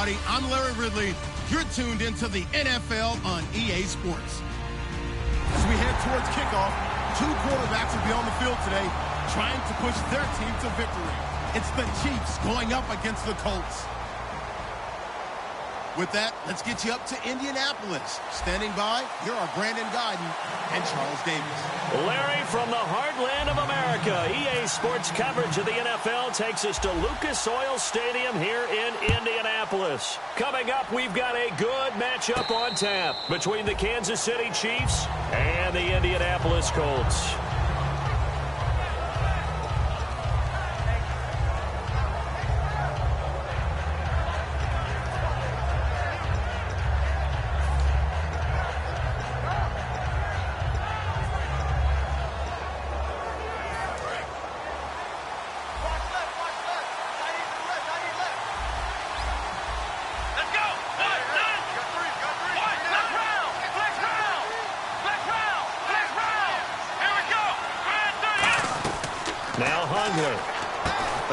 everybody. I'm Larry Ridley. You're tuned into the NFL on EA Sports. As we head towards kickoff, two quarterbacks will be on the field today trying to push their team to victory. It's the Chiefs going up against the Colts. With that, let's get you up to Indianapolis. Standing by, here are Brandon Guyton and Charles Davis. Larry, from the heartland of America, EA Sports coverage of the NFL takes us to Lucas Oil Stadium here in Indianapolis. Coming up, we've got a good matchup on tap between the Kansas City Chiefs and the Indianapolis Colts.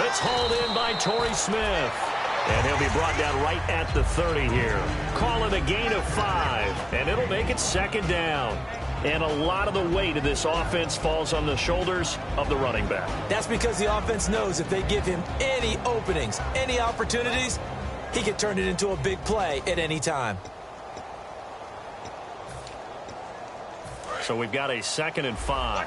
It's hauled in by Torrey Smith. And he'll be brought down right at the 30 here. Call it a gain of 5, and it'll make it second down. And a lot of the weight of this offense falls on the shoulders of the running back. That's because the offense knows if they give him any openings, any opportunities, he can turn it into a big play at any time. So we've got a second and 5.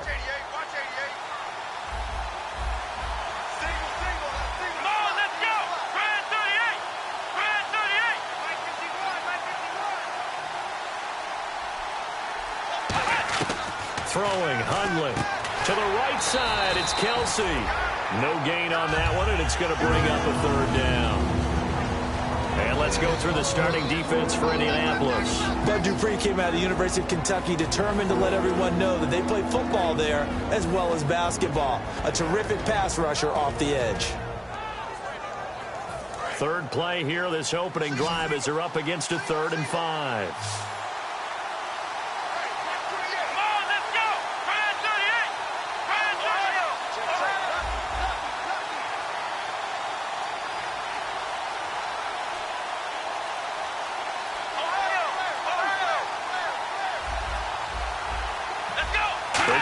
Throwing, Hundley. To the right side, it's Kelsey. No gain on that one, and it's going to bring up a third down. And let's go through the starting defense for Indianapolis. Bud Dupree came out of the University of Kentucky determined to let everyone know that they play football there as well as basketball. A terrific pass rusher off the edge. Third play here, this opening drive, as they're up against a 3rd and 5.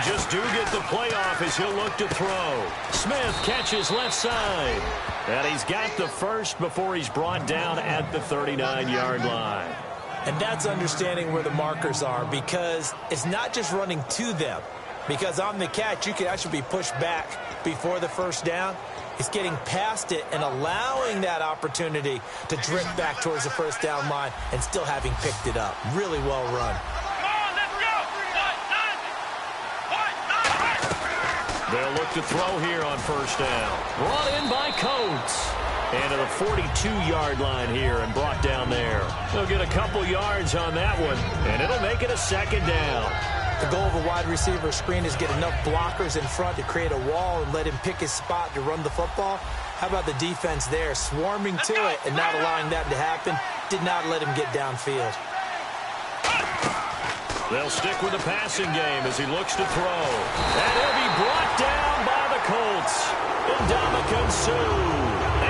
Just do get the playoff as he'll look to throw. Smith catches left side. And he's got the first before he's brought down at the 39-yard line. And that's understanding where the markers are, because it's not just running to them. Because on the catch, you could actually be pushed back before the first down. It's getting past it and allowing that opportunity to drift back towards the first down line and still having picked it up. Really well run. They'll look to throw here on first down. Brought in by Coates. And to the 42-yard line here and brought down there. They'll get a couple yards on that one, and it'll make it a second down. The goal of a wide receiver screen is get enough blockers in front to create a wall and let him pick his spot to run the football. How about the defense there, swarming to it and not allowing that to happen? Did not let him get downfield. They'll stick with the passing game as he looks to throw. And he'll be brought down by the Colts. Ndamukong Suh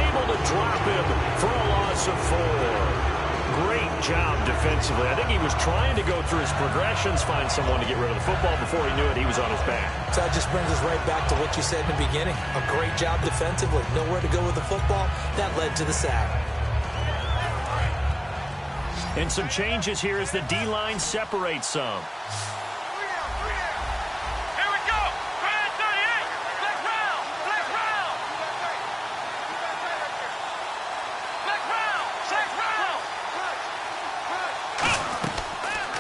able to drop him for a loss of 4. Great job defensively. I think he was trying to go through his progressions, find someone to get rid of the football. Before he knew it, he was on his back. So that just brings us right back to what you said in the beginning. A great job defensively. Nowhere to go with the football. That led to the sack. And some changes here as the D-line separates some. Here we go. Brand 38. Black round. Black round. Black round. Black round.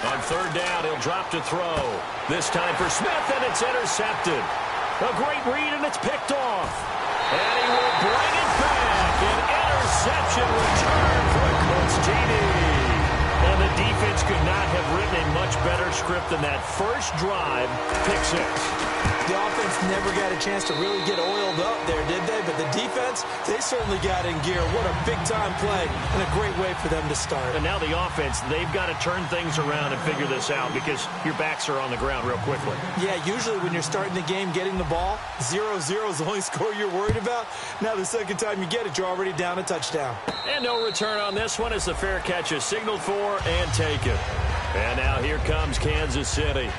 On third down, he'll drop to throw. This time for Smith, and it's intercepted. A great read, and it's picked off. And he will bring it back. An interception return for Coach TD. And the defense could not have written a much better script than that. First drive, pick six. The offense never got a chance to really get oiled up there, did they? But the defense, they certainly got in gear. What a big-time play and a great way for them to start. And now the offense, they've got to turn things around and figure this out because your backs are on the ground real quickly. Yeah, usually when you're starting the game, getting the ball, 0-0 is the only score you're worried about. Now the second time you get it, you're already down a touchdown. And no return on this one as the fair catch is signaled for and taken. And now here comes Kansas City.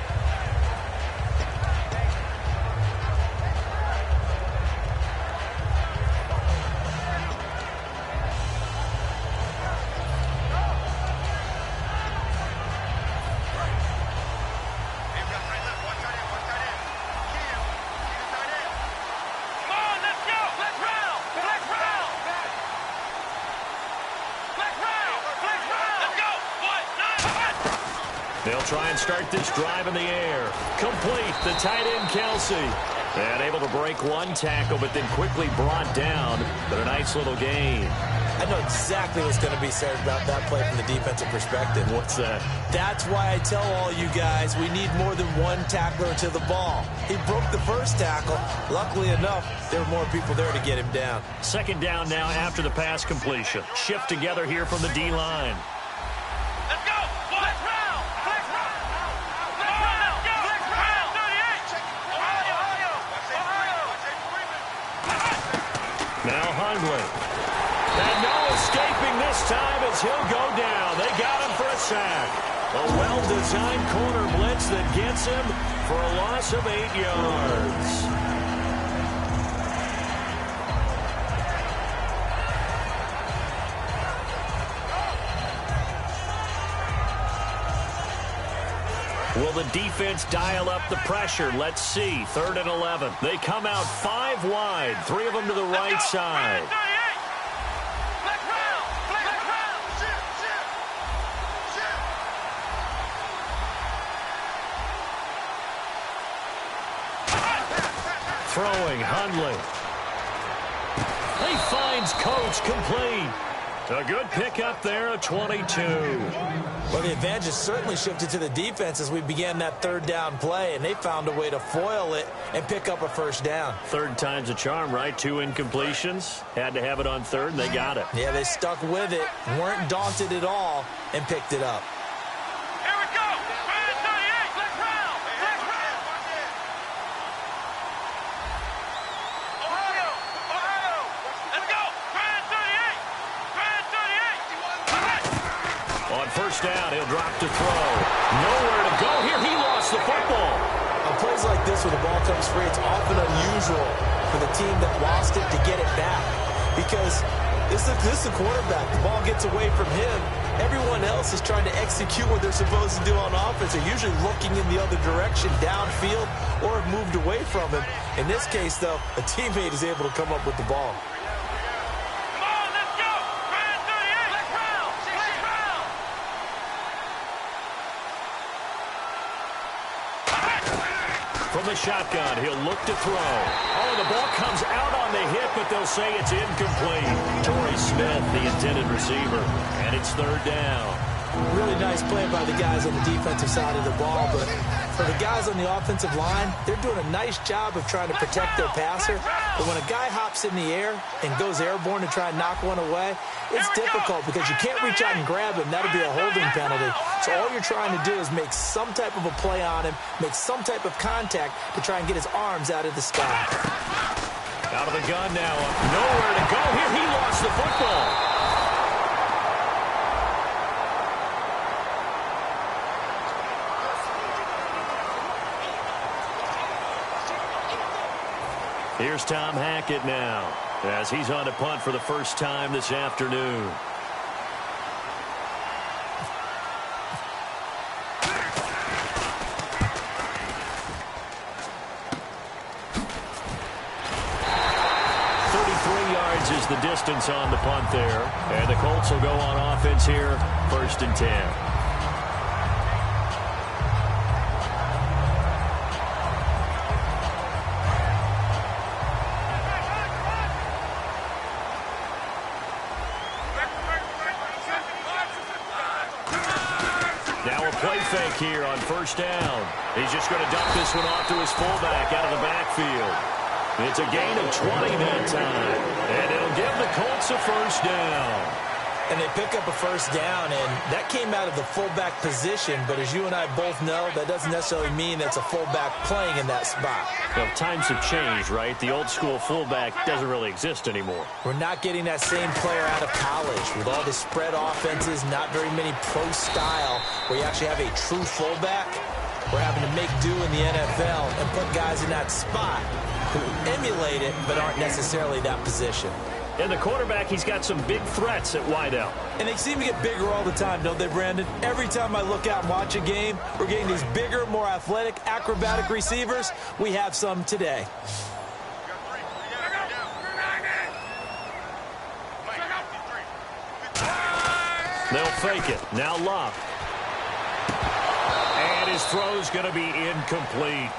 They'll try and start this drive in the air. Complete, the tight end, Kelsey. And able to break one tackle, but then quickly brought down. But a nice little gain. I know exactly what's going to be said about that play from the defensive perspective. What's that? That's why I tell all you guys we need more than one tackler to the ball. He broke the first tackle. Luckily enough, there were more people there to get him down. Second down now after the pass completion. Shift together here from the D-line. Let's go! Flex round! Flex round! Flex round! Flex round! 38! Ohio! Now Hundley. And no escaping this time as he'll go down. They got him for a sack. A well-designed corner blitz that gets him for a loss of 8 yards. Will the defense dial up the pressure? Let's see. 3rd and 11. They come out 5 wide. 3 of them to the right side. Throwing, Hundley. He finds Coates complete. A good pickup there at 22. Well, the advantage has certainly shifted to the defense as we began that 3rd down play, and they found a way to foil it and pick up a first down. 3rd time's a charm, right? 2 incompletions. Had to have it on 3rd, and they got it. Yeah, they stuck with it, weren't daunted at all, and picked it up. Here we go! 38! Flex round! Flex round! Ohio! Ohio! Let's go! 38! 38! On first down, he'll drop to throw. Nowhere to go here. He lost the football. On plays like this where the ball comes free, it's often unusual for the team that lost it to get it back because this is the quarterback. The ball gets away from him. Everyone else is trying to execute what they're supposed to do on offense. They're usually looking in the other direction, downfield, or have moved away from him. In this case, though, a teammate is able to come up with the ball. Come on, let's go! 38! Flex round! Flex round! From the shotgun, he'll look to throw. Oh, the ball comes out on the hit, but they'll say it's incomplete. Torrey Smith, the intended receiver, and it's 3rd down. Really nice play by the guys on the defensive side of the ball, but for the guys on the offensive line, they're doing a nice job of trying to protect their passer. But when a guy hops in the air and goes airborne to try and knock one away, it's difficult because you can't reach out and grab him. That'll be a holding penalty. So all you're trying to do is make some type of a play on him, make some type of contact to try and get his arms out of the sky. Out of the gun now. Nowhere to go here. He lost the football. Here's Tom Hackett now as he's on to punt for the first time this afternoon. Is the distance on the punt there. And the Colts will go on offense here, 1st and 10. fake here on first down. He's just going to dump this one off to his fullback out of the backfield. It's a gain of 20 that time, and it'll give the Colts a first down. And they pick up a first down, and that came out of the fullback position. But as you and I both know, that doesn't necessarily mean it's a fullback playing in that spot. Well, times have changed, right? The old school fullback doesn't really exist anymore. We're not getting that same player out of college with all the spread offenses, not very many pro style where you actually have a true fullback. We're having to make do in the NFL and put guys in that spot who emulate it but aren't necessarily that position. And the quarterback, he's got some big threats at wideout. And they seem to get bigger all the time, don't they, Brandon? Every time I look out and watch a game, we're getting these bigger, more athletic, acrobatic receivers. We have some today. They'll fake it. Now Love. And his throw's going to be incomplete.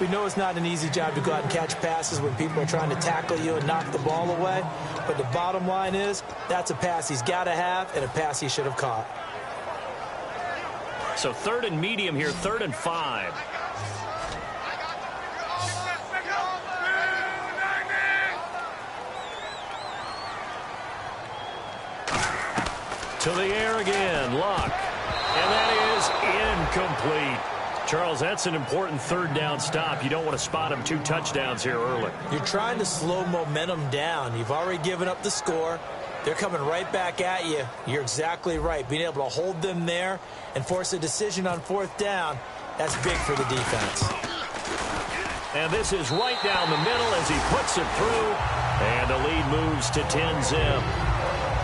We know it's not an easy job to go out and catch passes when people are trying to tackle you and knock the ball away. But the bottom line is, that's a pass he's got to have and a pass he should have caught. So 3rd and medium here, 3rd and 5. To the air again, Luck. And that is incomplete. Charles, that's an important 3rd down stop. You don't want to spot him 2 touchdowns here early. You're trying to slow momentum down. You've already given up the score. They're coming right back at you. You're exactly right. Being able to hold them there and force a decision on 4th down, that's big for the defense. And this is right down the middle as he puts it through. And the lead moves to 10-zip.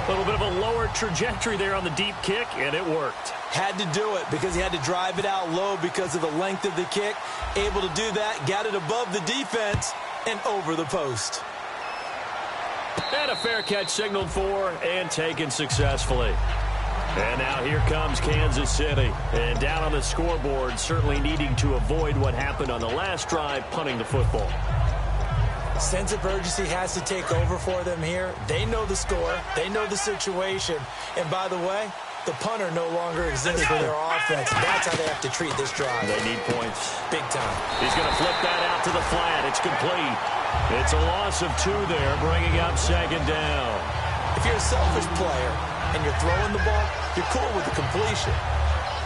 A little bit of a lower trajectory there on the deep kick, and it worked. Had to do it because he had to drive it out low because of the length of the kick. Able to do that, got it above the defense and over the post. And a fair catch signaled for and taken successfully. And now here comes Kansas City. And down on the scoreboard, certainly needing to avoid what happened on the last drive, punting the football. Sense of urgency has to take over for them here. They know the score. They know the situation. And by the way, the punter no longer exists for their offense. That's how they have to treat this drive. They need points. Big time. He's going to flip that out to the flat. It's complete. It's a loss of 2 there, bringing up 2nd down. If you're a selfish player and you're throwing the ball, you're cool with the completion.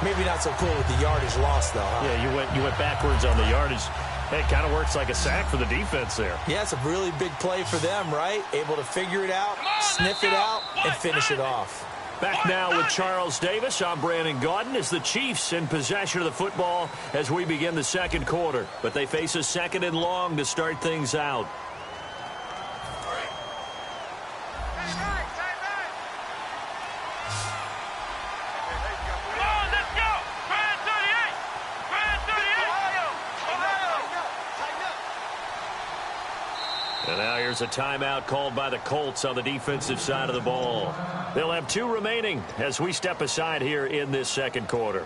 Maybe not so cool with the yardage loss, though, huh? Yeah, you went backwards on the yardage. It kind of works like a sack for the defense there. Yeah, it's a really big play for them, right? Able to figure it out, sniff it out, and finish it off. Back now with Charles Davis. I'm Brandon Gaudin as the Chiefs in possession of the football as we begin the 2nd quarter. But they face a 2nd and long to start things out. And now here's a timeout called by the Colts on the defensive side of the ball. They'll have 2 remaining as we step aside here in this 2nd quarter.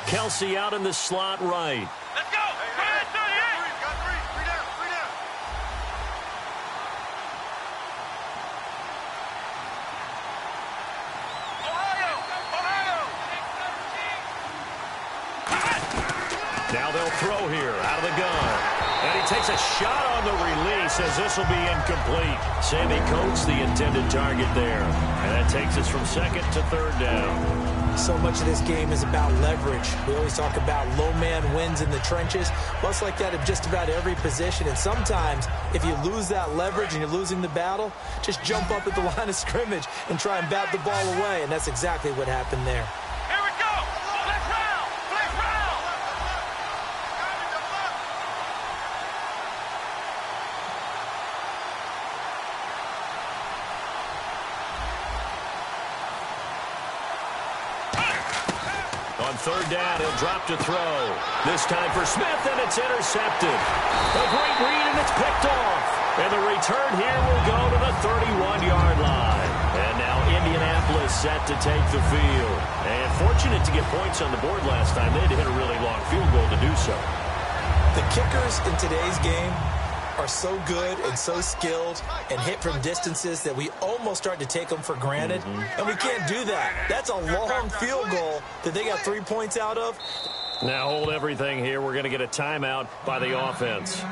Kelsey out in the slot right. Let's go! Now they'll throw here out of the gun. And he takes a shot on the release as this will be incomplete. Sammy Coates, the intended target there. And that takes us from 2nd to 3rd down. So much of this game is about leverage. We always talk about low man wins in the trenches. Well, it's like that of just about every position. And sometimes, if you lose that leverage and you're losing the battle, just jump up at the line of scrimmage and try and bat the ball away. And that's exactly what happened there. Here we go! Flex round! Flex round! On 3rd down, he'll drop to throw. This time for Smith, and it's intercepted. A great read, and it's picked off. And the return here will go to the 31-yard line. And now Indianapolis set to take the field. And fortunate to get points on the board last time. They had to hit a really long field goal to do so. The kickers in today's game are so good and so skilled and hit from distances that we almost start to take them for granted, and we can't do that. That's a long field goal that they got 3 points out of. Now hold everything here. We're going to get a timeout by the offense.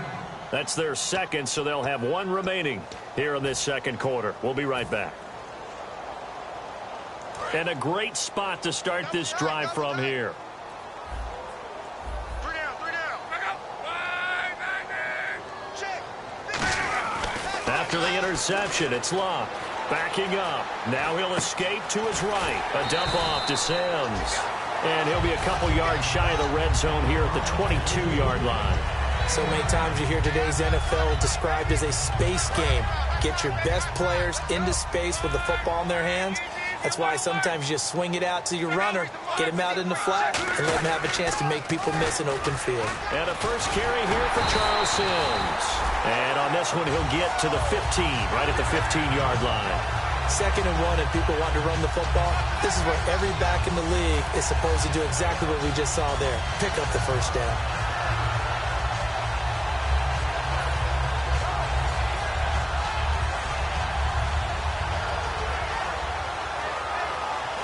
That's their second, so they'll have one remaining here in this second quarter. We'll be right back. And a great spot to start this drive from here. After the interception, it's Locke. Backing up. Now he'll escape to his right. A dump off to Sims. And he'll be a couple yards shy of the red zone here at the 22-yard line. So many times you hear today's NFL described as a space game. Get your best players into space with the football in their hands. That's why sometimes you just swing it out to your runner, get him out in the flat, and let him have a chance to make people miss an open field. And a first carry here for Charles Sims. And on this one, he'll get to the 15, right at the 15-yard line. 2nd and 1, and people want to run the football. This is where every back in the league is supposed to do exactly what we just saw there. Pick up the first down.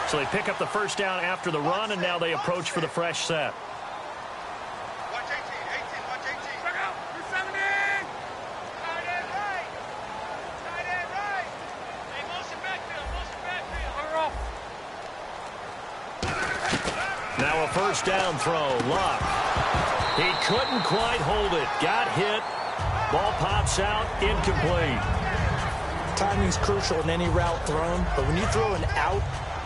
So they pick up the first down after the run, and now they approach for the fresh set. Watch 18, 18, watch 18. Back out, you're 7 in. Tight end right. Tight end right. Hey, motion backfield, Now a first down throw. Locke. He couldn't quite hold it. Got hit. Ball pops out. Incomplete. Timing's crucial in any route thrown, but when you throw an out,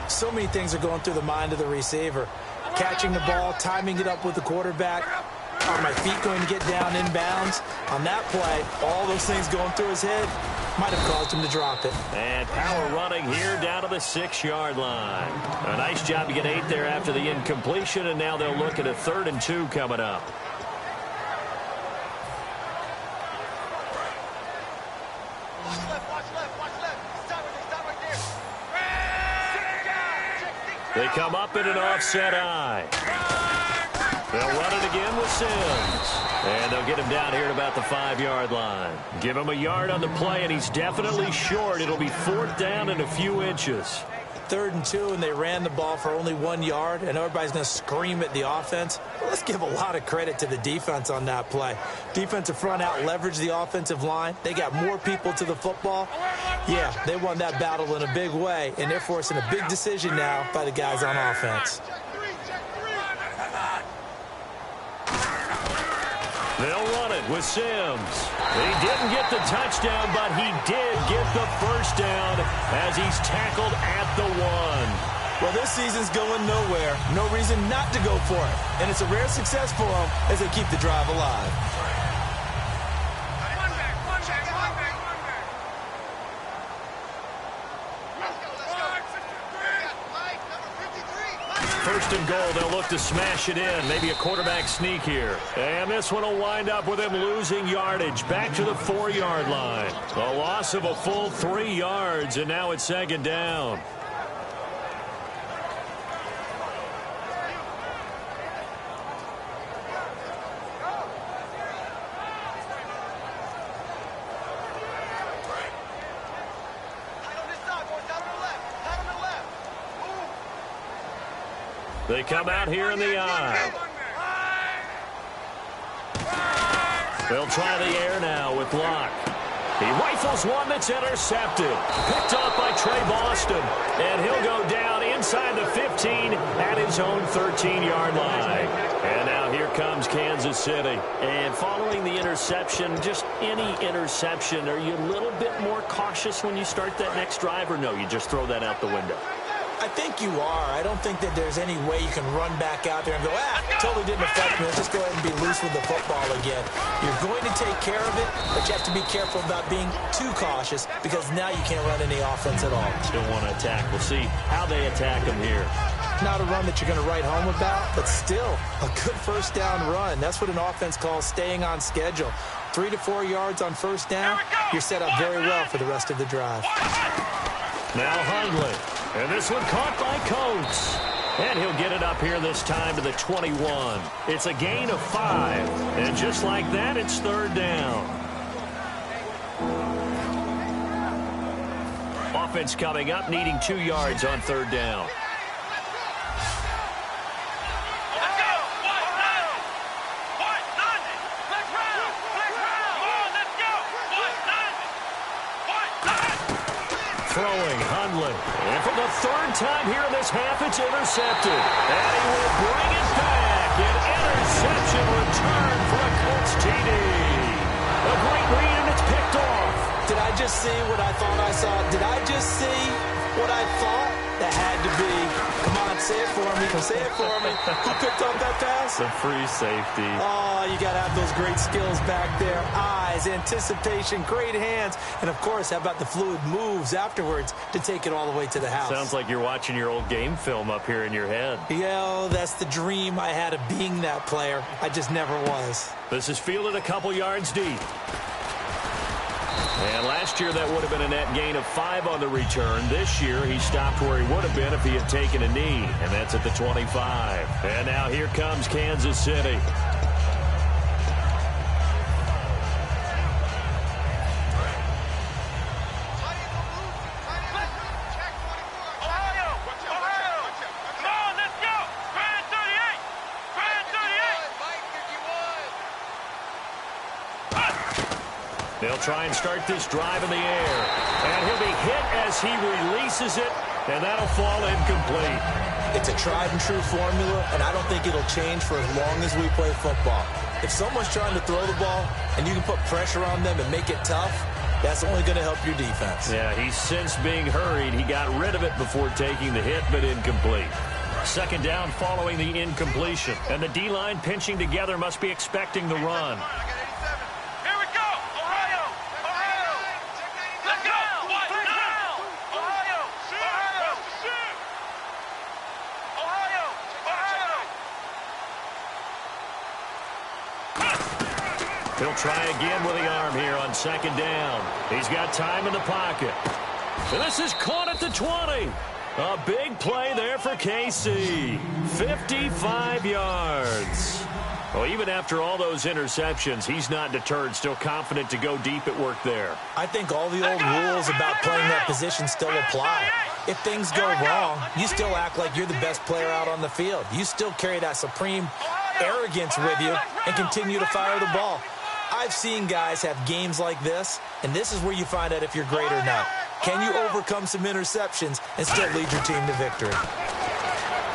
so many things are going through the mind of the receiver. Catching the ball, timing it up with the quarterback. Are my feet going to get down inbounds? On that play, all those things going through his head might have caused him to drop it. And power running here down to the 6-yard line. A nice job to get 8 there after the incompletion, and now they'll look at a 3rd and 2 coming up. They come up in an offset eye. They'll run it again with Sims. And they'll get him down here at about the 5-yard line. Give him a yard on the play, and he's definitely short. It'll be 4th down and a few inches. 3rd and 2, and they ran the ball for only 1 yard, and everybody's going to scream at the offense. Well, let's give a lot of credit to the defense on that play. Defensive front out leveraged the offensive line. They got more people to the football. Yeah, they won that battle in a big way, and they're forcing a big decision now by the guys on offense. They'll run it with Sims. He didn't get the touchdown, but he did get the first down as he's tackled at the 1. Well, this season's going nowhere. No reason not to go for it. And it's a rare success for them as they keep the drive alive. First and goal, they'll look to smash it in. Maybe a quarterback sneak here. And this one will wind up with him losing yardage. Back to the 4-yard line. A loss of a full 3 yards, and now it's 2nd down. They come out here in the eye. They'll try the air now with Locke. He rifles one that's intercepted. Picked off by Trey Boston. And he'll go down inside the 15 at his own 13-yard line. And now here comes Kansas City. And following the interception, just any interception, are you a little bit more cautious when you start that next drive, or no, you just throw that out the window? I think you are. I don't think that there's any way you can run back out there and go, totally didn't affect me. Let's just go ahead and be loose with the football again. You're going to take care of it, but you have to be careful about being too cautious because now you can't run any offense at all. Still want to attack. We'll see how they attack him here. Not a run that you're going to write home about, but still a good first down run. That's what an offense calls staying on schedule. 3 to 4 yards on first down, you're set up very well for the rest of the drive. Now Hundley. And this one caught by Coates. And he'll get it up here this time to the 21. It's a gain of 5. And just like that, it's 3rd down. Offense coming up, needing 2 yards on 3rd down. Throwing, Hundley. And for the 3rd time here in this half, it's intercepted. And he will bring it back. An interception return for a Colts TD. A great read, and it's picked off. Did I just see what I thought I saw? Did I just see what I thought? That had to be. Come on, say it for me. Say it for me. Who picked up that pass? The free safety. Oh, you got to have those great skills back there. Eyes, anticipation, great hands. And, of course, how about the fluid moves afterwards to take it all the way to the house? Sounds like you're watching your old game film up here in your head. Yeah, that's the dream I had of being that player. I just never was. This is fielded a couple yards deep. And last year, that would have been a net gain of 5 on the return. This year, he stopped where he would have been if he had taken a knee, and that's at the 25. And now here comes Kansas City. They'll try and start this drive in the air. And he'll be hit as he releases it, and that'll fall incomplete. It's a tried-and-true formula, and I don't think it'll change for as long as we play football. If someone's trying to throw the ball, and you can put pressure on them and make it tough, that's only going to help your defense. Yeah, he's since being hurried. He got rid of it before taking the hit, but incomplete. 2nd down following the incompletion. And the D-line pinching together must be expecting the run. He'll try again with the arm here on 2nd down. He's got time in the pocket. And this is caught at the 20. A big play there for KC. 55 yards. Well, even after all those interceptions, he's not deterred, still confident to go deep at work there. I think all the old rules about playing that position still apply. If things go wrong, you still act like you're the best player out on the field. You still carry that supreme arrogance with you and continue to fire the ball. I've seen guys have games like this, and this is where you find out if you're great or not. Can you overcome some interceptions and still lead your team to victory?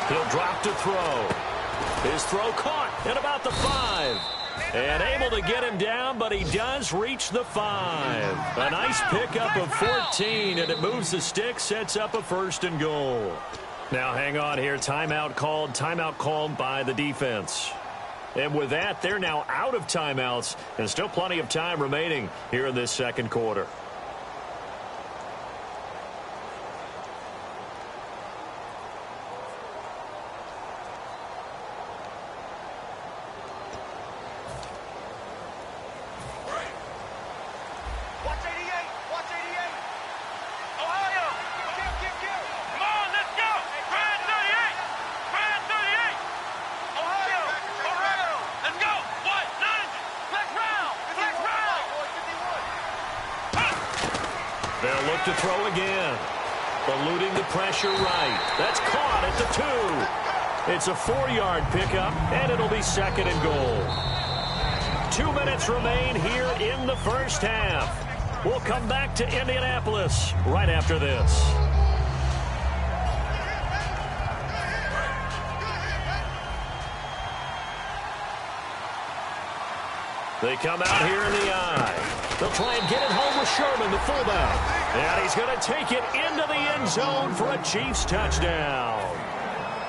He'll drop to throw. His throw caught at about the 5. And able to get him down, but he does reach the 5. A nice pickup of 14, and it moves the stick, sets up a 1st and goal. Now hang on here. Timeout called by the defense. And with that, they're now out of timeouts, and still plenty of time remaining here in this 2nd quarter. They'll look to throw again. Eluding the pressure right. That's caught at the 2. It's a 4-yard pickup, and it'll be 2nd and goal. 2 minutes remain here in the 1st half. We'll come back to Indianapolis right after this. They come out here in the eye. They'll try and get it home with Sherman, the fullback. And he's going to take it into the end zone for a Chiefs touchdown.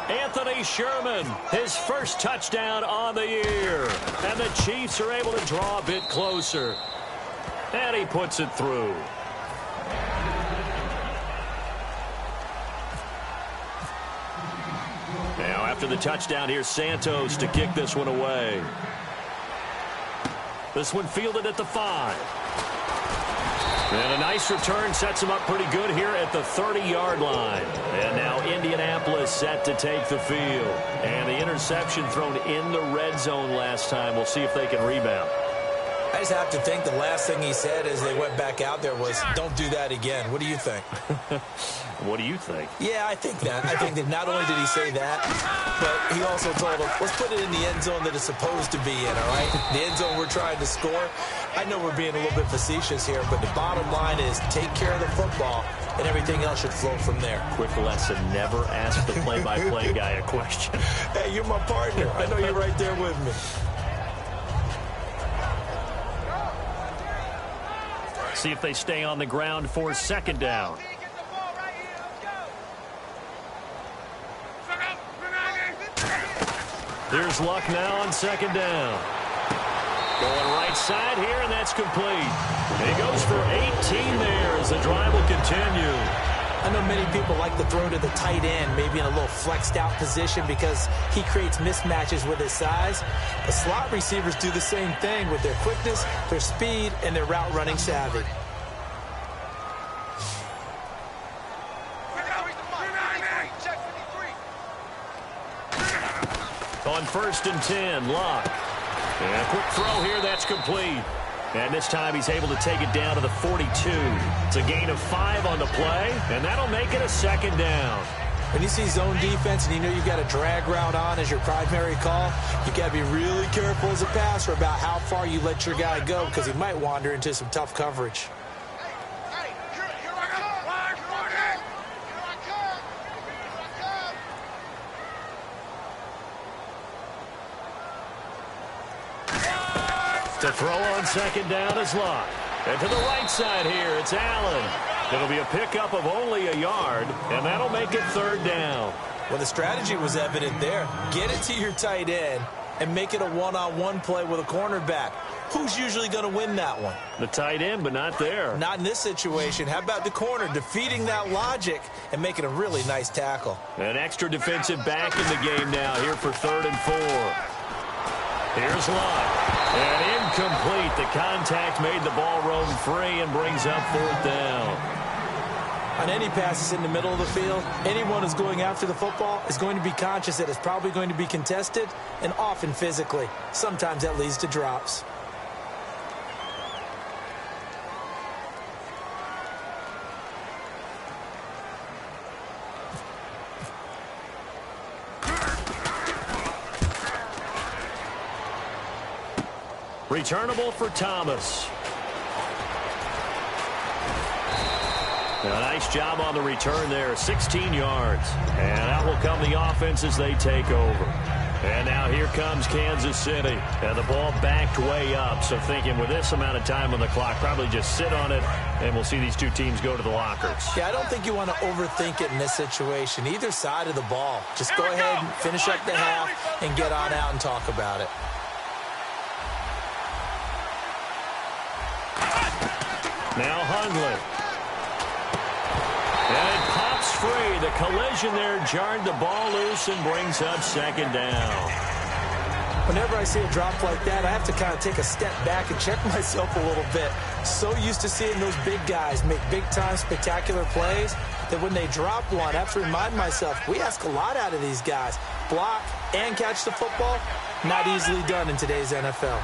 Anthony Sherman, his first touchdown on the year. And the Chiefs are able to draw a bit closer. And he puts it through. Now after the touchdown, here's Santos to kick this one away. This one fielded at the 5. And a nice return sets him up pretty good here at the 30-yard line. And now Indianapolis set to take the field. And the interception thrown in the red zone last time. We'll see if they can rebound. I just have to think the last thing he said as they went back out there was, don't do that again. What do you think? What do you think? Yeah, I think that. I think that not only did he say that, but he also told them, let's put it in the end zone that it's supposed to be in, all right? The end zone we're trying to score. I know we're being a little bit facetious here, but the bottom line is take care of the football, and everything else should flow from there. Quick lesson, never ask the play-by-play guy a question. Hey, you're my partner. I know you're right there with me. See if they stay on the ground for second down. Here's Luck now on second down. Going right side here, and that's complete. And he goes for 18 there as the drive will continue. I know many people like to throw to the tight end, maybe in a little flexed out position because he creates mismatches with his size. The slot receivers do the same thing with their quickness, their speed, and their route running savvy. On 1st and 10, Luck. And a quick throw here, that's complete. And this time he's able to take it down to the 42. It's a gain of 5 on the play, and that'll make it a second down. When you see zone defense and you know you've got a drag route on as your primary call, you got to be really careful as a passer about how far you let your guy go because he might wander into some tough coverage. To throw on second down is Luck. And to the right side here, it's Allen. It'll be a pickup of only a yard, and that'll make it third down. Well, the strategy was evident there. Get it to your tight end and make it a one-on-one play with a cornerback. Who's usually going to win that one? The tight end, but not there. Not in this situation. How about the corner defeating that logic and making a really nice tackle? An extra defensive back in the game now here for 3rd and 4. Here's Luck. And incomplete. The contact made the ball roam free and brings up 4th down. On any passes in the middle of the field, anyone who's going after the football is going to be conscious that it's probably going to be contested and often physically. Sometimes that leads to drops. Returnable for Thomas. A nice job on the return there, 16 yards. And out will come the offense as they take over. And now here comes Kansas City. And the ball backed way up. So thinking with this amount of time on the clock, probably just sit on it, and we'll see these two teams go to the lockers. Yeah, I don't think you want to overthink it in this situation. Either side of the ball. Just go ahead and finish up the half and get on out and talk about it. Now Hundley. And it pops free. The collision there jarred the ball loose and brings up second down. Whenever I see a drop like that, I have to kind of take a step back and check myself a little bit. So used to seeing those big guys make big-time spectacular plays that when they drop one, I have to remind myself, we ask a lot out of these guys. Block and catch the football, not easily done in today's NFL.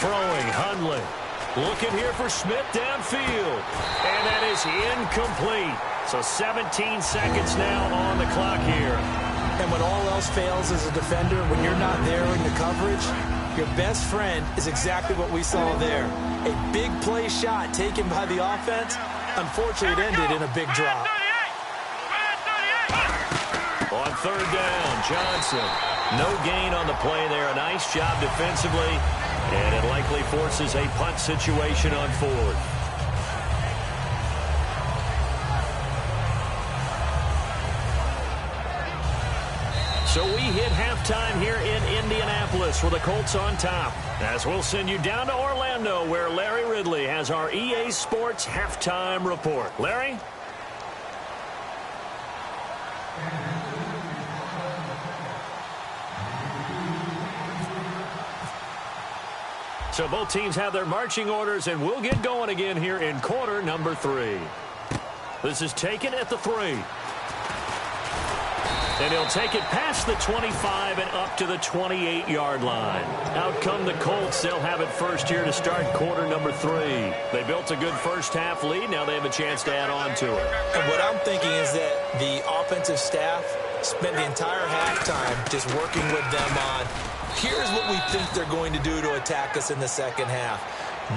Throwing, Hundley. Looking here for Smith downfield. And that is incomplete. So 17 seconds now on the clock here. And when all else fails as a defender, when you're not there in the coverage, your best friend is exactly what we saw there. A big play shot taken by the offense. Unfortunately, it ended in a big drop. On 3rd down, Johnson. No gain on the play there. A nice job defensively. And it likely forces a punt situation on 4th. So we hit halftime here in Indianapolis with the Colts on top. As we'll send you down to Orlando where Larry Ridley has our EA Sports halftime report. Larry? So both teams have their marching orders, and we'll get going again here in quarter number 3. This is taken at the 3. And he'll take it past the 25 and up to the 28-yard line. Out come the Colts. They'll have it first here to start quarter number 3. They built a good first-half lead. Now they have a chance to add on to it. And what I'm thinking is that the offensive staff spent the entire halftime just working with them on, here's what we think they're going to do to attack us in the second half.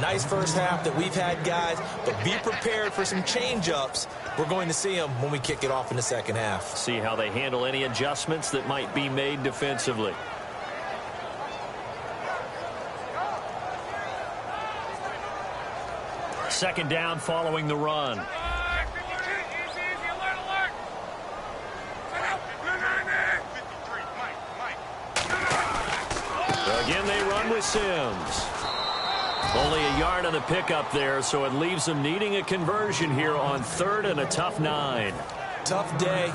Nice first half that we've had, guys, but be prepared for some change-ups. We're going to see them when we kick it off in the second half. See how they handle any adjustments that might be made defensively. Second down following the run. Again, they run with Sims. Only a yard on the pickup there, so it leaves them needing a conversion here on 3rd and a tough 9. Tough day,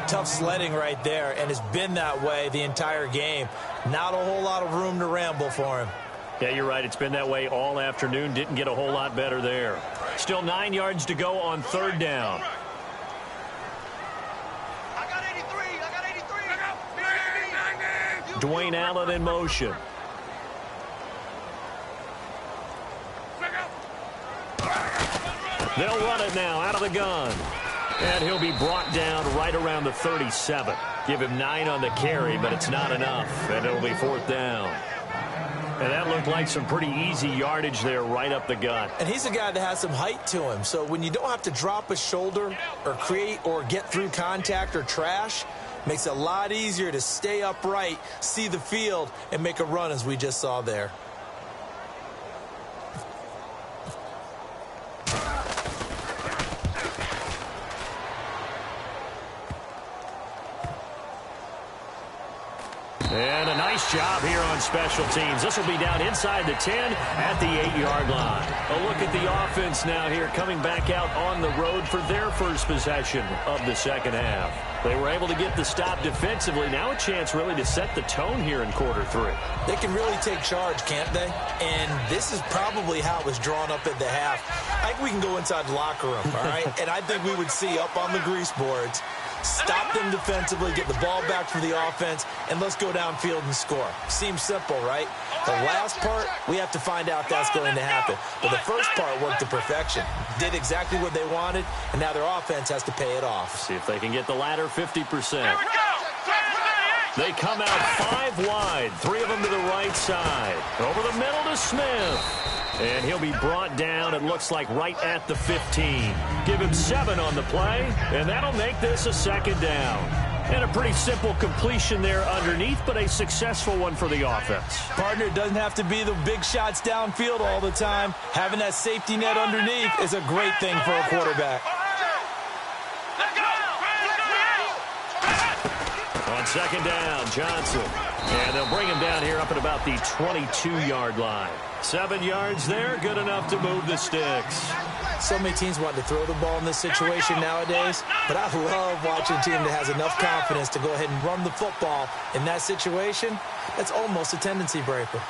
tough sledding right there, and it's been that way the entire game. Not a whole lot of room to ramble for him. Yeah, you're right. It's been that way all afternoon. Didn't get a whole lot better there. Still 9 yards to go on 3rd down. I got 83. Dwayne Allen in motion. They'll run it now out of the gun. And he'll be brought down right around the 37. Give him 9 on the carry, but it's not enough. And it'll be 4th down. And that looked like some pretty easy yardage there right up the gut. And he's a guy that has some height to him. So when you don't have to drop a shoulder or create or get through contact or trash, makes it a lot easier to stay upright, see the field, and make a run as we just saw there. And a nice job here on special teams. This will be down inside the 10 at the 8-yard line. A look at the offense now here coming back out on the road for their first possession of the second half. They were able to get the stop defensively. Now a chance really to set the tone here in quarter 3. They can really take charge, can't they? And this is probably how it was drawn up at the half. I think we can go inside the locker room, all right? And I think we would see up on the grease boards, stop them defensively, get the ball back for the offense, and let's go downfield and score. Seems simple, right? The last part, we have to find out that's going to happen. But the first part worked to perfection. Did exactly what they wanted, and now their offense has to pay it off. See if they can get the latter 50%. They come out 5 wide, 3 of them to the right side. Over the middle to Smith. And he'll be brought down, it looks like, right at the 15. Give him 7 on the play, and that'll make this a 2nd down. And a pretty simple completion there underneath, but a successful one for the offense. Partner, it doesn't have to be the big shots downfield all the time. Having that safety net underneath is a great thing for a quarterback. On 2nd down, Johnson. And they'll bring him down here up at about the 22-yard line. 7 yards there, good enough to move the sticks. So many teams want to throw the ball in this situation nowadays, but I love watching a team that has enough confidence to go ahead and run the football in that situation. That's almost a tendency breaker.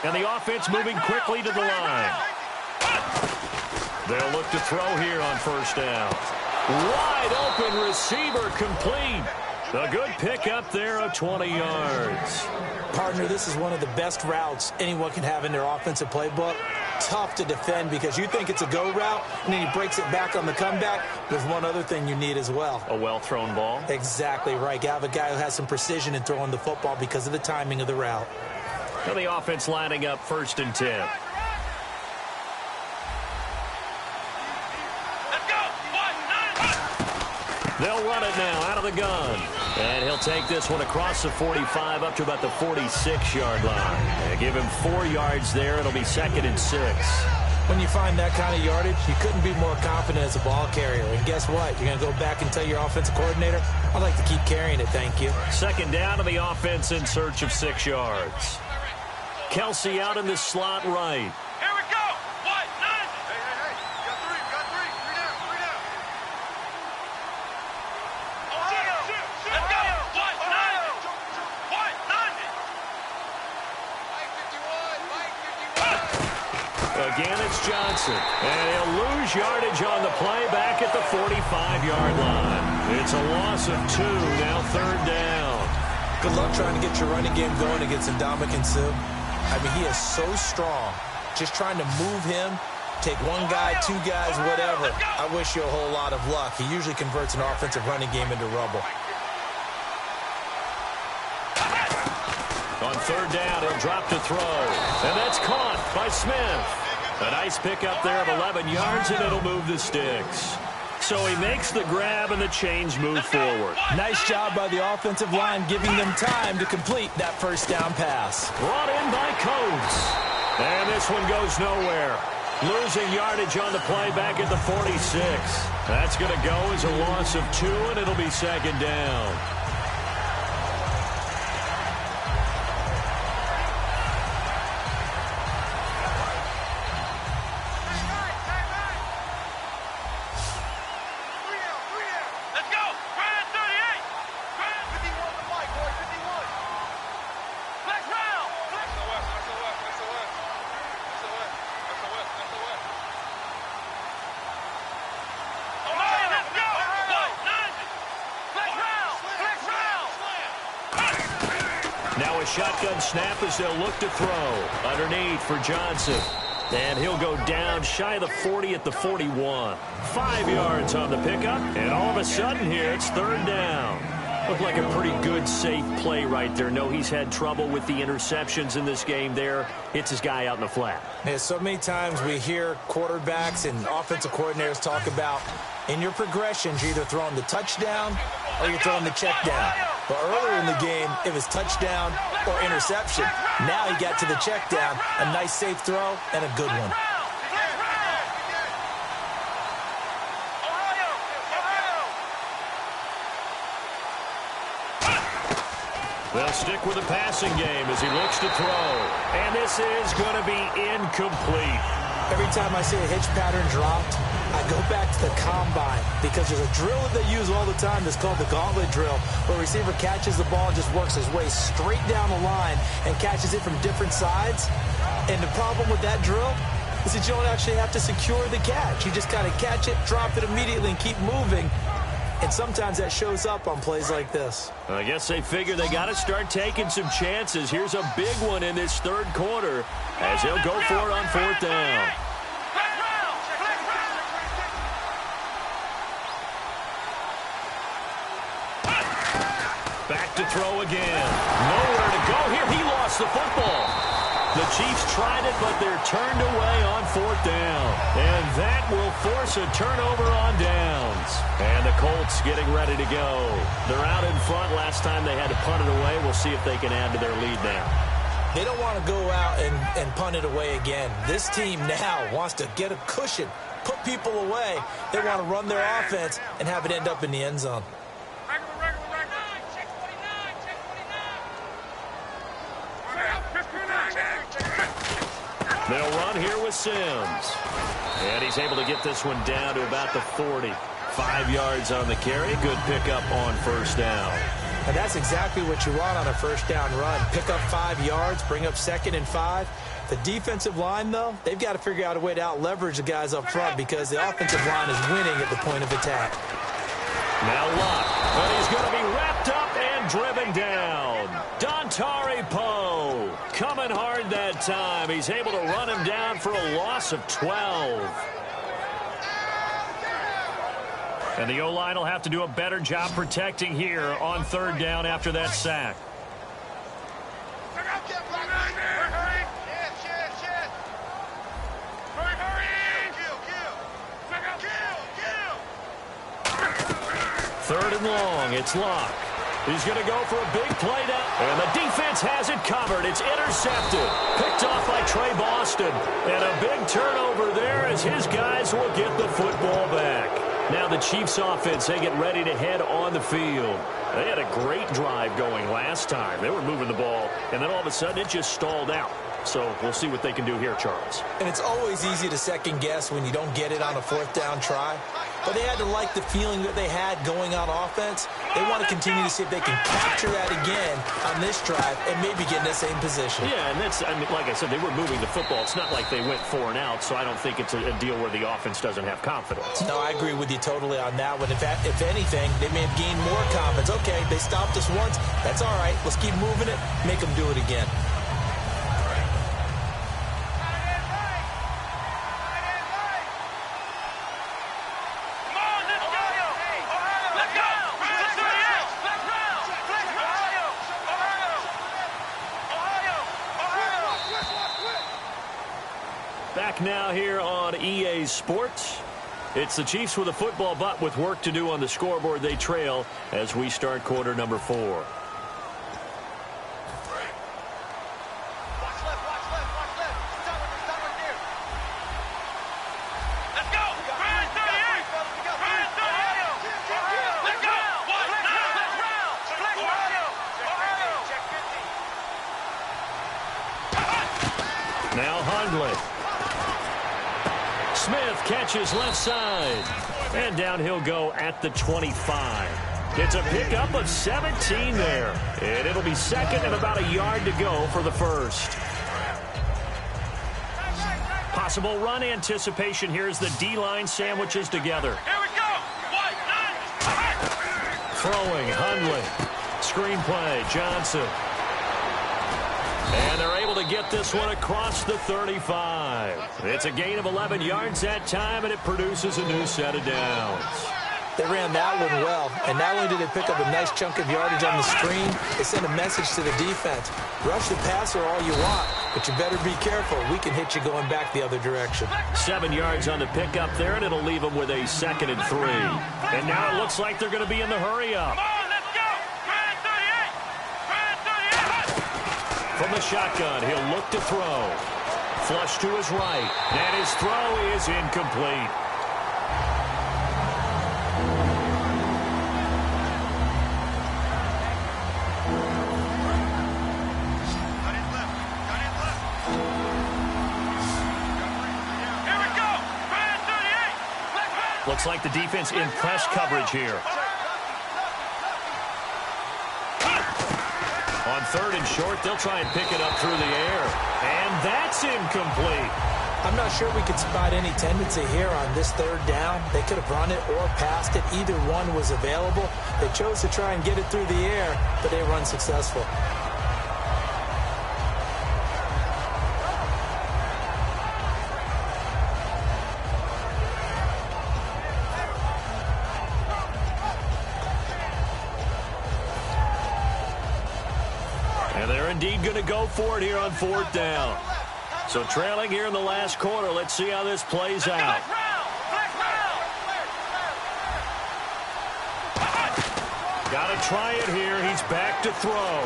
And the offense moving quickly to the line. They'll look to throw here on 1st down. Wide open receiver complete. A good pickup there of 20 yards. Partner, this is one of the best routes anyone can have in their offensive playbook. Tough to defend because you think it's a go route, and then he breaks it back on the comeback. There's one other thing you need as well. A well-thrown ball. Exactly right. You have a guy who has some precision in throwing the football because of the timing of the route. And the offense lining up 1st and 10. They'll run it now out of the gun. And he'll take this one across the 45 up to about the 46-yard line. And give him 4 yards there. It'll be 2nd and 6. When you find that kind of yardage, you couldn't be more confident as a ball carrier. And guess what? You're going to go back and tell your offensive coordinator, I'd like to keep carrying it, thank you. 2nd down to the offense in search of 6 yards. Kelsey out in the slot right. Here we go. What? 9. Hey. You got 3. Three down. Ohio. Let's go. What? 9. What? 9. Mike 51. Again, it's Johnson. And he'll lose yardage on the play back at the 45-yard line. It's a loss of 2, now 3rd down. Good luck trying to get your running game going against Ndamukong Suh. I mean, he is so strong. Just trying to move him, take one guy, 2 guys, whatever. I wish you a whole lot of luck. He usually converts an offensive running game into rubble. On 3rd down, he'll drop to throw. And that's caught by Smith. A nice pickup there of 11 yards, and it'll move the sticks. So he makes the grab, and the chains move forward. Nice job by the offensive line, giving them time to complete that first down pass. Brought in by Coates. And this one goes nowhere. Losing yardage on the play back at the 46. That's going to go as a loss of 2, and it'll be 2nd down. Now a shotgun snap as they'll look to throw. Underneath for Johnson. And he'll go down shy of the 40 at the 41. 5 yards on the pickup. And all of a sudden here, it's 3rd down. Looked like a pretty good, safe play right there. No, he's had trouble with the interceptions in this game there. Hits his guy out in the flat. Yeah, so many times we hear quarterbacks and offensive coordinators talk about in your progressions, you're either throwing the touchdown or you're throwing the check down. But earlier in the game, it was touchdown or interception. Now he got to the check down, a nice safe throw, and a good one. They'll stick with the passing game as he looks to throw. And this is going to be incomplete. Every time I see a hitch pattern dropped, I go back to the combine because there's a drill that they use all the time that's called the gauntlet drill, where a receiver catches the ball and just works his way straight down the line and catches it from different sides. And the problem with that drill is that you don't actually have to secure the catch. You just kind of catch it, drop it immediately, and keep moving. And sometimes that shows up on plays like this. I guess they figure they got to start taking some chances. Here's a big one in this 3rd quarter as they'll go for it on 4th down. Back to throw again. Nowhere to go here. He lost the football. The Chiefs tried it, but they're turned away on 4th down. And that will force a turnover on downs. And the Colts getting ready to go. They're out in front. Last time they had to punt it away. We'll see if they can add to their lead now. They don't want to go out and punt it away again. This team now wants to get a cushion, put people away. They want to run their offense and have it end up in the end zone. They'll run here with Sims. And he's able to get this one down to about the 40. 5 yards on the carry. Good pickup on 1st down. And that's exactly what you want on a 1st down run. Pick up 5 yards, bring up 2nd and 5. The defensive line, though, they've got to figure out a way to out-leverage the guys up front because the offensive line is winning at the point of attack. Now Luck. And he's going to be wrapped up and driven down. Dontari Poe coming hard that time. He's able to run him down for a loss of 12. And the O-line will have to do a better job protecting here on 3rd down after that sack. Third and long, it's Luck. He's going to go for a big play down. And the defense has it covered. It's intercepted. Picked off by Trey Boston. And a big turnover there as his guys will get the football back. Now the Chiefs offense, they get ready to head on the field. They had a great drive going last time. They were moving the ball, and then all of a sudden it just stalled out. So we'll see what they can do here, Charles. And it's always easy to second guess when you don't get it on a fourth down try. But they had to like the feeling that they had going on offense. They want to continue to see if they can capture that again on this drive and maybe get in the same position. Yeah, and that's, I mean, like I said, they were moving the football. It's not like they went 4 and out, so I don't think it's a deal where the offense doesn't have confidence. No, I agree with you totally on that one. If anything, they may have gained more confidence. Okay, they stopped us once. That's all right. Let's keep moving it. Make them do it again. Back now here on EA Sports. It's the Chiefs with a football, but with work to do on the scoreboard. They trail as we start quarter number 4. Watch left, watch left, watch left. Stop right there. Let's go! Brand 38! Brand 38! Let's go! What? Flex round! Flex Ohio! Now Hundley. Smith catches left side. And down he'll go at the 25. It's a pickup of 17 there. And it'll be second and about a yard to go for the first. Possible run anticipation here as the D-line sandwiches together. Here we go! What? Throwing, Hundley. Screenplay, Johnson. And they're able to get this one across the 35. It's a gain of 11 yards that time, and it produces a new set of downs. They ran that one well, and not only did they pick up a nice chunk of yardage on the screen, they sent a message to the defense. Rush the passer all you want, but you better be careful. We can hit you going back the other direction. 7 yards on the pickup there, and it'll leave them with a 2nd and 3. And now it looks like they're going to be in the hurry-up. From the shotgun, he'll look to throw. Flush to his right, and his throw is incomplete. Here we go! Brand 38! Looks like the defense in press coverage here. On 3rd and short, they'll try and pick it up through the air. And that's incomplete. I'm not sure we could spot any tendency here on this 3rd down. They could have run it or passed it. Either one was available. They chose to try and get it through the air, but they were unsuccessful. And they're indeed going to go for it here on 4th down. So trailing here in the last quarter. Let's see how this plays out. Got to try it here. He's back to throw.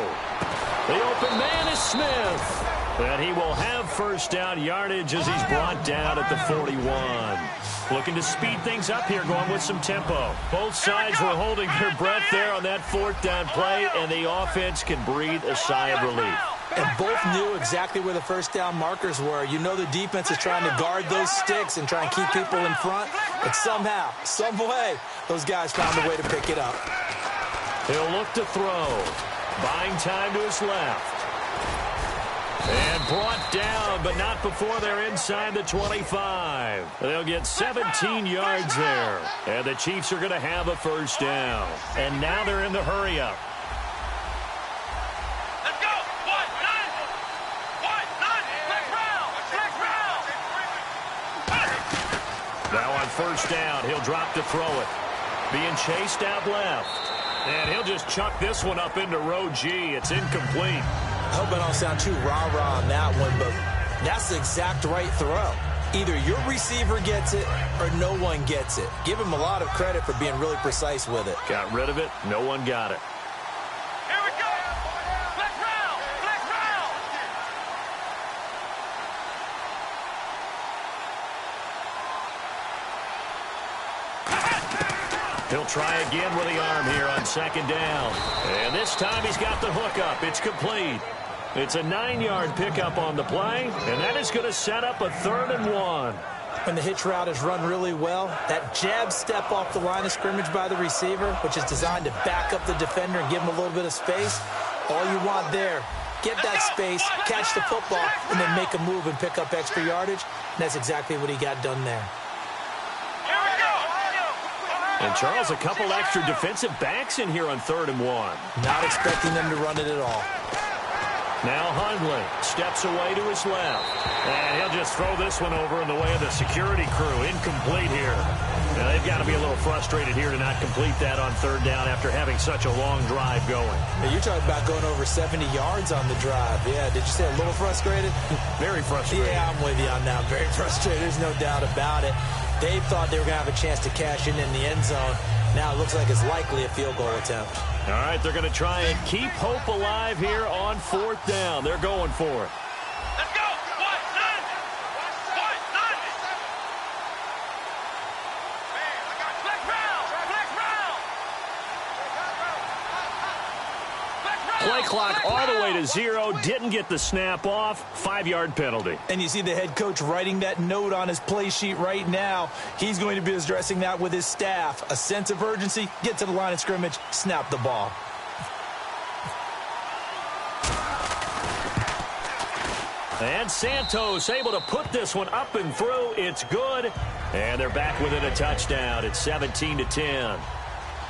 The open man is Smith. And he will have 1st down yardage as he's brought down at the 41. Looking to speed things up here, going with some tempo. Both sides were holding their breath there on that 4th down play, and the offense can breathe a sigh of relief. And both knew exactly where the 1st down markers were. You know the defense is trying to guard those sticks and try and keep people in front. But somehow, some way, those guys found a way to pick it up. He'll look to throw. Buying time to his left. And brought down, but not before they're inside the 25. They'll get 17 yards there. And the Chiefs are going to have a 1st down. And now they're in the hurry-up. Let's go! What? None! Flex round! Now on 1st down, he'll drop to throw it. Being chased out left. And he'll just chuck this one up into row G. It's incomplete. I hope I don't sound too rah-rah on that one, but that's the exact right throw. Either your receiver gets it or no one gets it. Give him a lot of credit for being really precise with it. Got rid of it. No one got it. Here we go! Flex round! Flex round! He'll try again with the arm here on 2nd down. And this time he's got the hookup. It's complete. It's a 9-yard pickup on the play, and that is going to set up a 3rd and 1. When the hitch route is run really well, that jab step off the line of scrimmage by the receiver, which is designed to back up the defender and give him a little bit of space, all you want there, get that space, catch the football, and then make a move and pick up extra yardage. And that's exactly what he got done there. And, Charles, a couple extra defensive backs in here on 3rd and 1. Not expecting them to run it at all. Now Hundley steps away to his left. And he'll just throw this one over in the way of the security crew. Incomplete here. Now, they've got to be a little frustrated here to not complete that on 3rd down after having such a long drive going. Now, you're talking about going over 70 yards on the drive. Yeah, did you say a little frustrated? Very frustrated. Yeah, I'm with you on that. Very frustrated. There's no doubt about it. They thought they were going to have a chance to cash in the end zone. Now it looks like it's likely a field goal attempt. All right, they're going to try and keep hope alive here on 4th down. They're going for it. Let's go. What? None. What? None. Man, I got black round. Black round. Play clock all the way to 0. Didn't get the snap off. 5-yard penalty. And you see the head coach writing that note on his play sheet right now. He's going to be addressing that with his staff. A sense of urgency, get to the line of scrimmage, snap the ball. And Santos able to put this one up and through. It's good. And they're back within a touchdown. It's 17-10.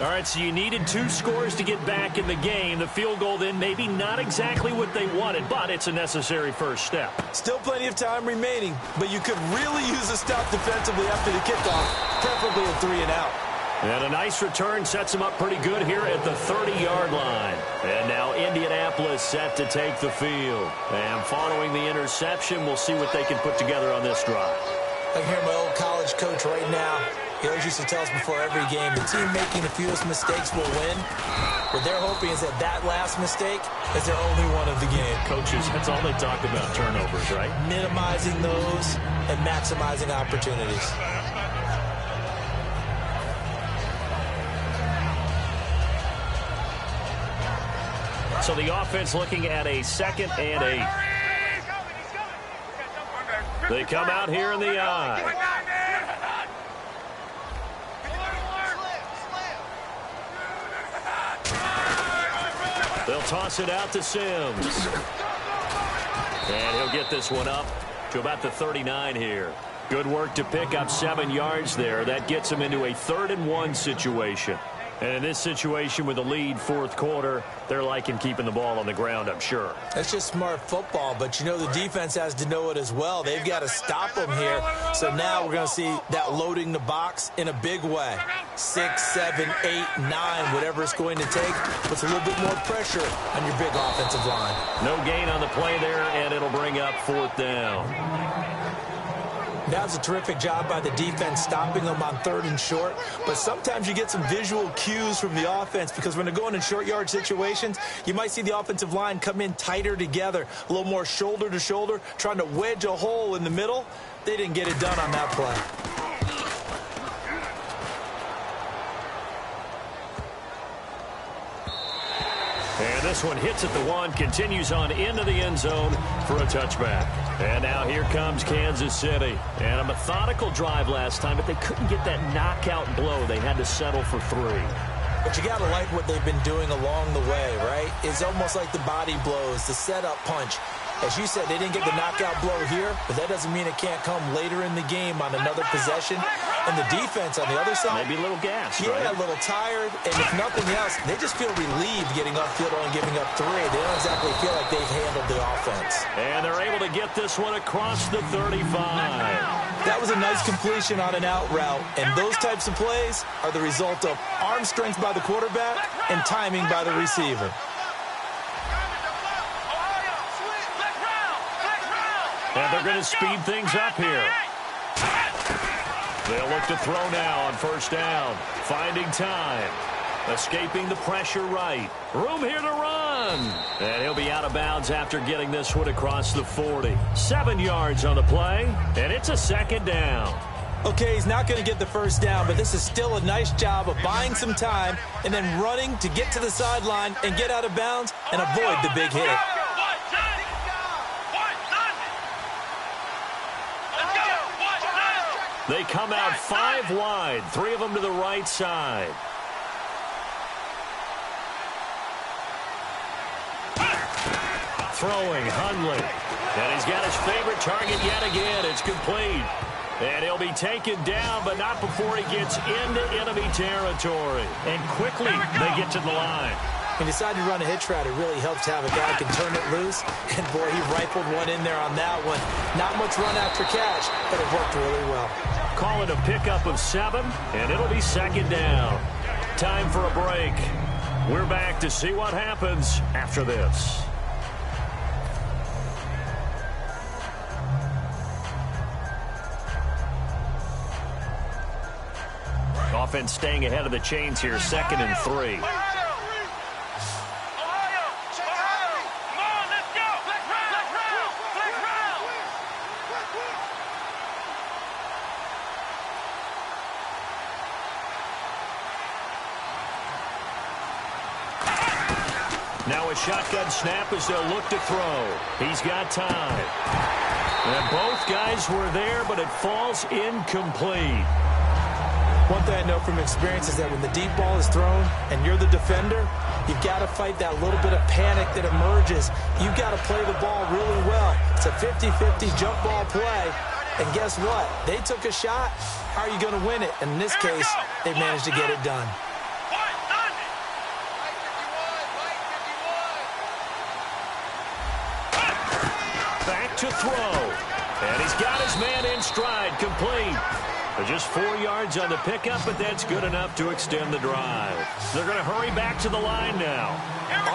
All right, so you needed 2 scores to get back in the game. The field goal then maybe not exactly what they wanted, but it's a necessary first step. Still plenty of time remaining, but you could really use a stop defensively after the kickoff, preferably a 3-and-out. And a nice return sets them up pretty good here at the 30-yard line. And now Indianapolis set to take the field. And following the interception, we'll see what they can put together on this drive. I can hear my old college coach right now. He always used to tell us before every game, the team making the fewest mistakes will win. What they're hoping is that that last mistake is their only one of the game. Coaches, that's all they talk about, turnovers, right? Minimizing those and maximizing opportunities. So the offense looking at a 2nd and 8. They come out here in the I. They'll toss it out to Sims. And he'll get this one up to about the 39 here. Good work to pick up 7 yards there. That gets him into a 3rd and 1 situation. And in this situation with the lead 4th quarter, they're liking keeping the ball on the ground, I'm sure. That's just smart football, but you know the defense has to know it as well. They've got to stop them here. So now we're going to see that loading the box in a big way. 6, 7, 8, 9, whatever it's going to take, puts a little bit more pressure on your big offensive line. No gain on the play there, and it'll bring up 4th down. That was a terrific job by the defense stopping them on 3rd and short. But sometimes you get some visual cues from the offense because when they're going in short yard situations, you might see the offensive line come in tighter together, a little more shoulder to shoulder, trying to wedge a hole in the middle. They didn't get it done on that play. And this one hits at the 1, continues on into the end zone for a touchback. And now here comes Kansas City. And a methodical drive last time, but they couldn't get that knockout blow. They had to settle for 3. But you got to like what they've been doing along the way, right? It's almost like the body blows, the setup punch. As you said, they didn't get the knockout blow here, but that doesn't mean it can't come later in the game on another possession. And the defense on the other side, maybe a little gassed, yeah, right? a little tired. And if nothing else, they just feel relieved getting upfield and giving up 3. They don't exactly feel like they've handled the offense. And they're able to get this one across the 35. That was a nice completion on an out route. And those types of plays are the result of arm strength by the quarterback and timing by the receiver. And they're going to speed things up here. They'll look to throw now on 1st down. Finding time. Escaping the pressure right. Room here to run. And he'll be out of bounds after getting this one across the 40. 7 yards on the play. And it's a 2nd down. Okay, he's not going to get the 1st down, but this is still a nice job of buying some time and then running to get to the sideline and get out of bounds and avoid the big hit. They come out 5 wide, 3 of them to the right side. Throwing, Hundley. And he's got his favorite target yet again. It's complete. And he'll be taken down, but not before he gets into enemy territory. And quickly, they get to the line. He decided to run a hitch route. It really helps to have a guy who can turn it loose. And, boy, he rifled one in there on that one. Not much run after catch, but it worked really well. Call it a pickup of 7, and it'll be second down. Time for a break. We're back to see what happens after this. Offense staying ahead of the chains here, 2nd and 3. Now a shotgun snap as they'll look to throw. He's got time. And both guys were there, but it falls incomplete. One thing I know from experience is that when the deep ball is thrown and you're the defender, you've got to fight that little bit of panic that emerges. You've got to play the ball really well. It's a 50-50 jump ball play. And guess what? They took a shot. How are you going to win it? And in this case, they managed to get it done. Back to throw. And he's got his man in stride, complete. Just 4 yards on the pickup, but that's good enough to extend the drive. They're going to hurry back to the line now.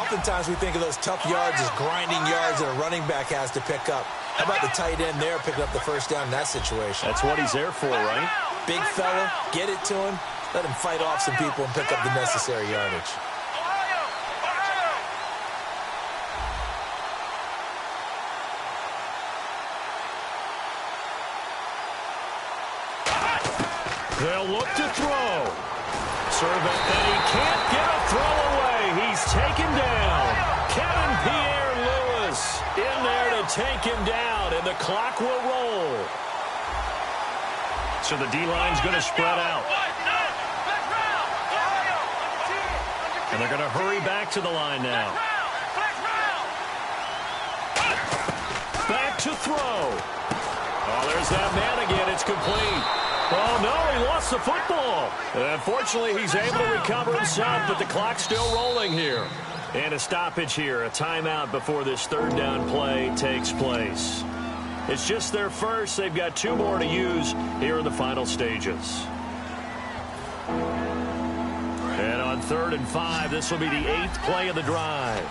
Oftentimes we think of those tough yards as grinding yards that a running back has to pick up. How about the tight end there picking up the first down in that situation? That's what he's there for, right? Big fella, get it to him, let him fight off some people and pick up the necessary yardage. They'll look to throw. Servant, and he can't get a throw away. He's taken down. Kevin Pierre-Louis in there to take him down, and the clock will roll. So the D-line's going to spread out. And they're going to hurry back to the line now. Back to throw. Oh, there's that man again. It's complete. Oh, no, he lost the football. Unfortunately, he's able to recover himself, but the clock's still rolling here. And a stoppage here, a timeout before this 3rd down play takes place. It's just their first. They've got 2 more to use here in the final stages. And on 3rd and 5, this will be the 8th play of the drive.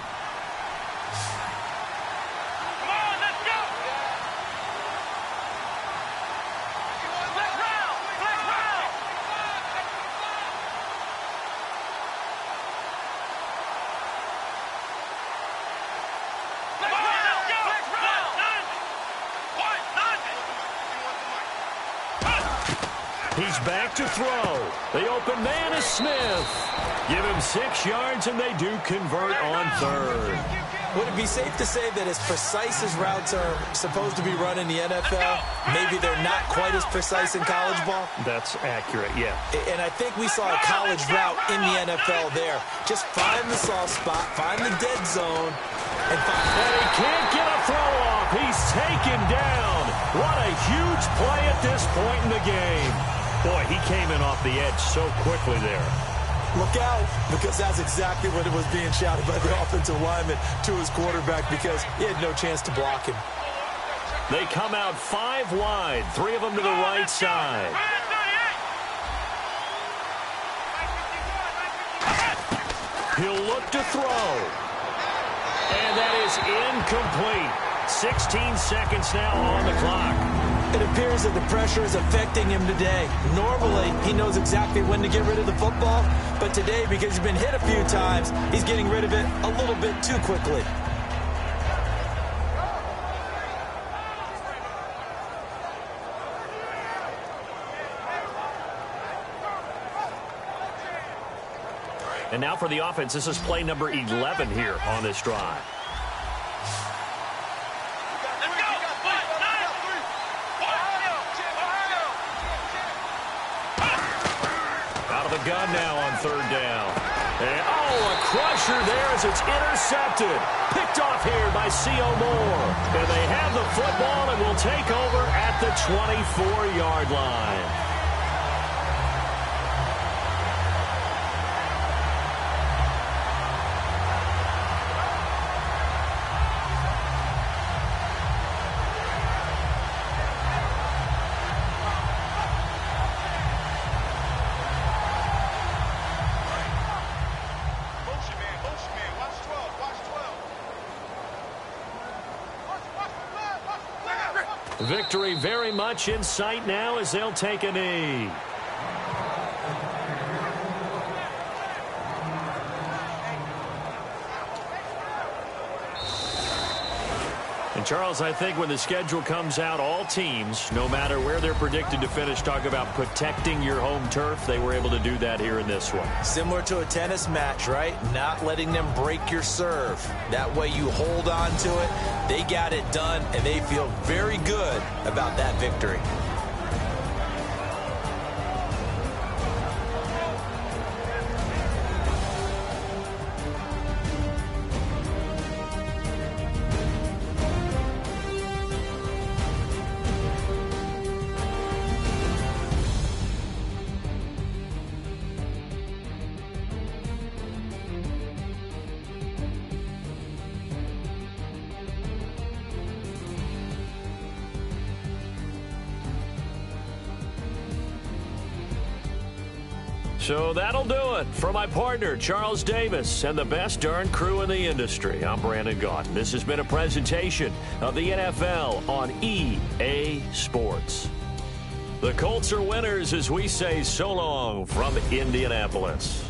He's back to throw. The open man is Smith. Give him 6 yards, and they do convert on 3rd. Would it be safe to say that as precise as routes are supposed to be run in the NFL, maybe they're not quite as precise in college ball? That's accurate, yeah. And I think we saw a college route in the NFL there. Just find the soft spot, find the dead zone, and find... And he can't get a throw off. He's taken down. What a huge play at this point in the game. Boy, he came in off the edge so quickly there. Look out, because that's exactly what it was being shouted by the offensive lineman to his quarterback, because he had no chance to block him. They come out 5 wide, 3 of them to the right side. He'll look to throw. And that is incomplete. 16 seconds now on the clock. It appears that the pressure is affecting him today. Normally, he knows exactly when to get rid of the football, but today, because he's been hit a few times, he's getting rid of it a little bit too quickly. And now for the offense, this is play number 11 here on this drive. gun now on third down. And, a crusher there as it's intercepted. Picked off here by C.O. Moore. And they have the football and will take over at the 24-yard line. Victory very much in sight now as they'll take a knee. And Charles, I think when the schedule comes out, all teams, no matter where they're predicted to finish, talk about protecting your home turf. They were able to do that here in this one. Similar to a tennis match, right? Not letting them break your serve. That way you hold on to it. They got it done, and they feel very good about that victory. So that'll do it for my partner, Charles Davis, and the best darn crew in the industry. I'm Brandon Gaudin. This has been a presentation of the NFL on EA Sports. The Colts are winners as we say so long from Indianapolis.